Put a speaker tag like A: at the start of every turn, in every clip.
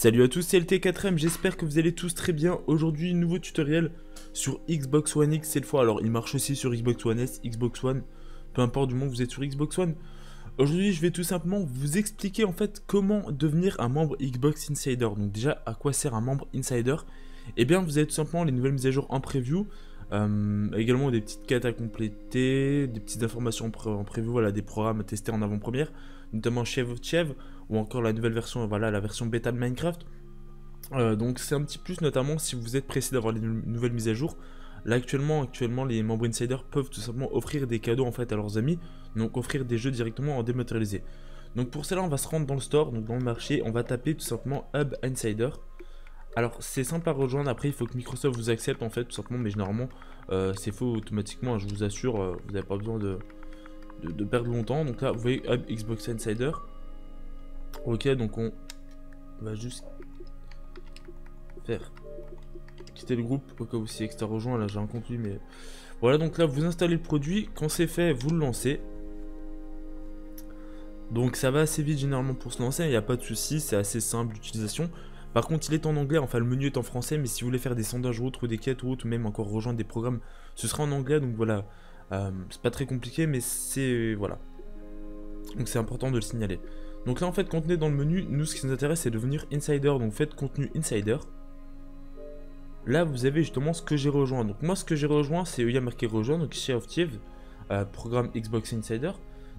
A: Salut à tous, c'est LT4M, j'espère que vous allez tous très bien. Aujourd'hui, nouveau tutoriel sur Xbox One X cette fois. Alors, il marche aussi sur Xbox One S, Xbox One, peu importe du moment que vous êtes sur Xbox One. Aujourd'hui, je vais tout simplement vous expliquer en fait comment devenir un membre Xbox Insider. Donc déjà, à quoi sert un membre Insider? Eh bien, vous avez tout simplement les nouvelles mises à jour en preview, également des petites quêtes à compléter, des petites informations en preview, voilà, des programmes à tester en avant-première, notamment Chef of Chef, ou encore la nouvelle version, voilà, la version bêta de Minecraft. Donc c'est un petit plus, notamment si vous êtes pressé d'avoir les nouvelles mises à jour. Là actuellement les membres Insider peuvent tout simplement offrir des cadeaux en fait à leurs amis, donc offrir des jeux directement en dématérialisé. Donc pour cela on va se rendre dans le store, donc dans le marché, on va taper tout simplement Hub Insider. Alors c'est simple à rejoindre, après il faut que Microsoft vous accepte en fait tout simplement, mais généralement c'est faux automatiquement, je vous assure, vous n'avez pas besoin de perdre longtemps. Donc là vous voyez Hub Xbox Insider. Ok, donc on va juste faire quitter le groupe au cas où si Extra rejoint. Là j'ai un compte lui, mais voilà. Donc là vous installez le produit, quand c'est fait vous le lancez. Donc ça va assez vite généralement pour se lancer, il n'y a pas de souci, c'est assez simple d'utilisation. Par contre il est en anglais, enfin le menu est en français, mais si vous voulez faire des sondages ou autres, ou des quêtes ou autres, ou même encore rejoindre des programmes, ce sera en anglais. Donc voilà, c'est pas très compliqué, mais c'est voilà, donc c'est important de le signaler. Donc là en fait quand on est dans le menu, nous ce qui nous intéresse c'est de devenir Insider, donc faites contenu Insider. Là vous avez justement ce que j'ai rejoint. Donc moi ce que j'ai rejoint c'est, il y a marqué rejoindre, donc Share of Chief, programme Xbox Insider,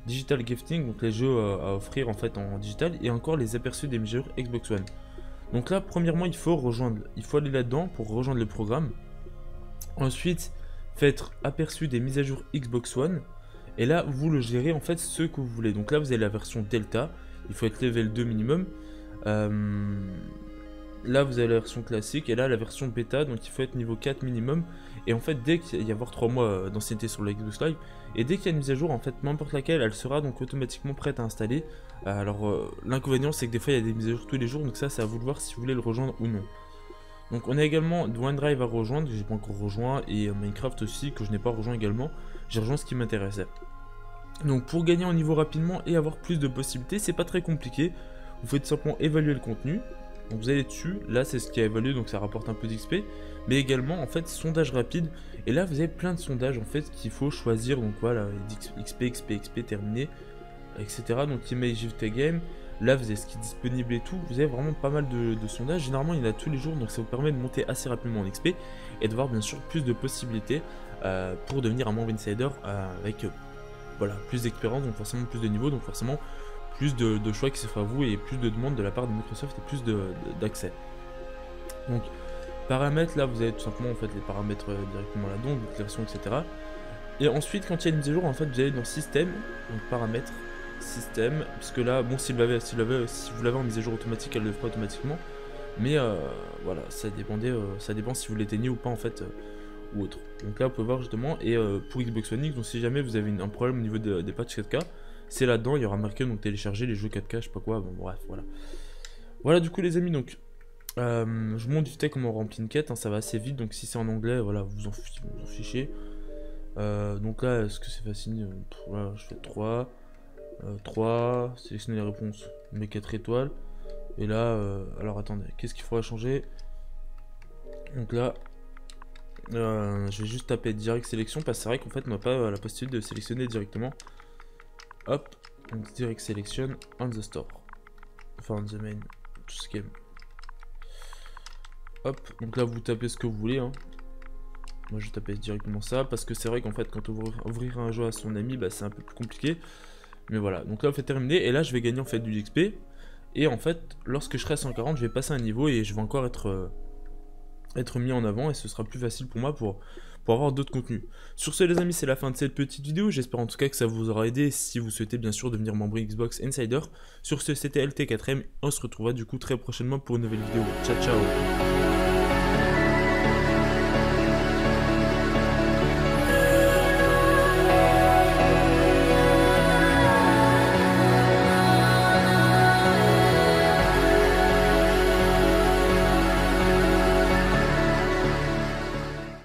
A: Digital Gifting, donc les jeux à offrir en fait en digital, et encore les aperçus des mesures Xbox One. Donc là premièrement il faut rejoindre, il faut aller là-dedans pour rejoindre le programme. Ensuite faites aperçu des mises à jour Xbox One, et là vous le gérez en fait ce que vous voulez. Donc là vous avez la version Delta, il faut être level 2 minimum. Là vous avez la version classique et là la version bêta, donc il faut être niveau 4 minimum. Et en fait dès qu'il y avoir 3 mois d'ancienneté sur le Xbox Live, et dès qu'il y a une mise à jour en fait n'importe laquelle, elle sera donc automatiquement prête à installer. Alors l'inconvénient c'est que des fois il y a des mises à jour tous les jours, donc ça c'est à vous de voir si vous voulez le rejoindre ou non. Donc on a également OneDrive à rejoindre, que j'ai pas encore rejoint, et Minecraft aussi que je n'ai pas rejoint également. J'ai rejoint ce qui m'intéressait. Donc pour gagner en niveau rapidement et avoir plus de possibilités, c'est pas très compliqué. Vous faites simplement évaluer le contenu. Donc vous allez dessus, là c'est ce qui a évalué, donc ça rapporte un peu d'XP. Mais également en fait sondage rapide. Et là vous avez plein de sondages en fait qu'il faut choisir. Donc voilà, XP terminé, etc. Donc Image Gift Game. Là vous avez ce qui est disponible et tout. Vous avez vraiment pas mal de sondages. Généralement il y en a tous les jours, donc ça vous permet de monter assez rapidement en XP. Et d'avoir bien sûr plus de possibilités pour devenir un membre Insider avec voilà, plus d'expérience, donc forcément plus de niveau, donc forcément plus de choix qui s'offrent à vous et plus de demandes de la part de Microsoft et plus d'accès. Donc paramètres, là vous avez tout simplement en fait les paramètres directement là-dedans, déclaration, etc. Et ensuite quand il y a une mise à jour en fait vous allez dans système, donc paramètres, système, puisque là bon si vous l'avez en mise à jour automatique, elle le fera automatiquement. Mais voilà, ça dépend si vous l'éteignez ou pas en fait. Ou autre. Donc là vous pouvez voir justement, et pour Xbox One X, donc si jamais vous avez un problème au niveau des patchs 4K, c'est là-dedans, il y aura marqué donc télécharger les jeux 4K, je sais pas quoi, bon bref, voilà. Voilà du coup les amis, donc je vous montre vite fait comment on remplit une quête, hein, ça va assez vite, donc si c'est en anglais, voilà, vous en fichez. Donc là, est-ce que c'est facile? Voilà, je fais 3, sélectionner les réponses, on met 4 étoiles, et là, alors attendez, qu'est-ce qu'il faudra changer? Donc là, je vais juste taper direct sélection parce que c'est vrai qu'en fait on n'a pas la possibilité de sélectionner directement. Hop, donc direct selection on the store, enfin on the main, tout ce game. Hop, donc là vous tapez ce que vous voulez, hein. Moi je tapais directement ça parce que c'est vrai qu'en fait quand on veut ouvrir un jeu à son ami, bah, c'est un peu plus compliqué. Mais voilà, donc là on fait terminer et là je vais gagner en fait du XP. Et en fait lorsque je serai à 140 je vais passer un niveau et je vais encore être mis en avant et ce sera plus facile pour moi pour avoir d'autres contenus. Sur ce les amis, c'est la fin de cette petite vidéo, j'espère en tout cas que ça vous aura aidé si vous souhaitez bien sûr devenir membre Xbox Insider. Sur ce c'était LT4M, on se retrouvera du coup très prochainement pour une nouvelle vidéo. Ciao ciao.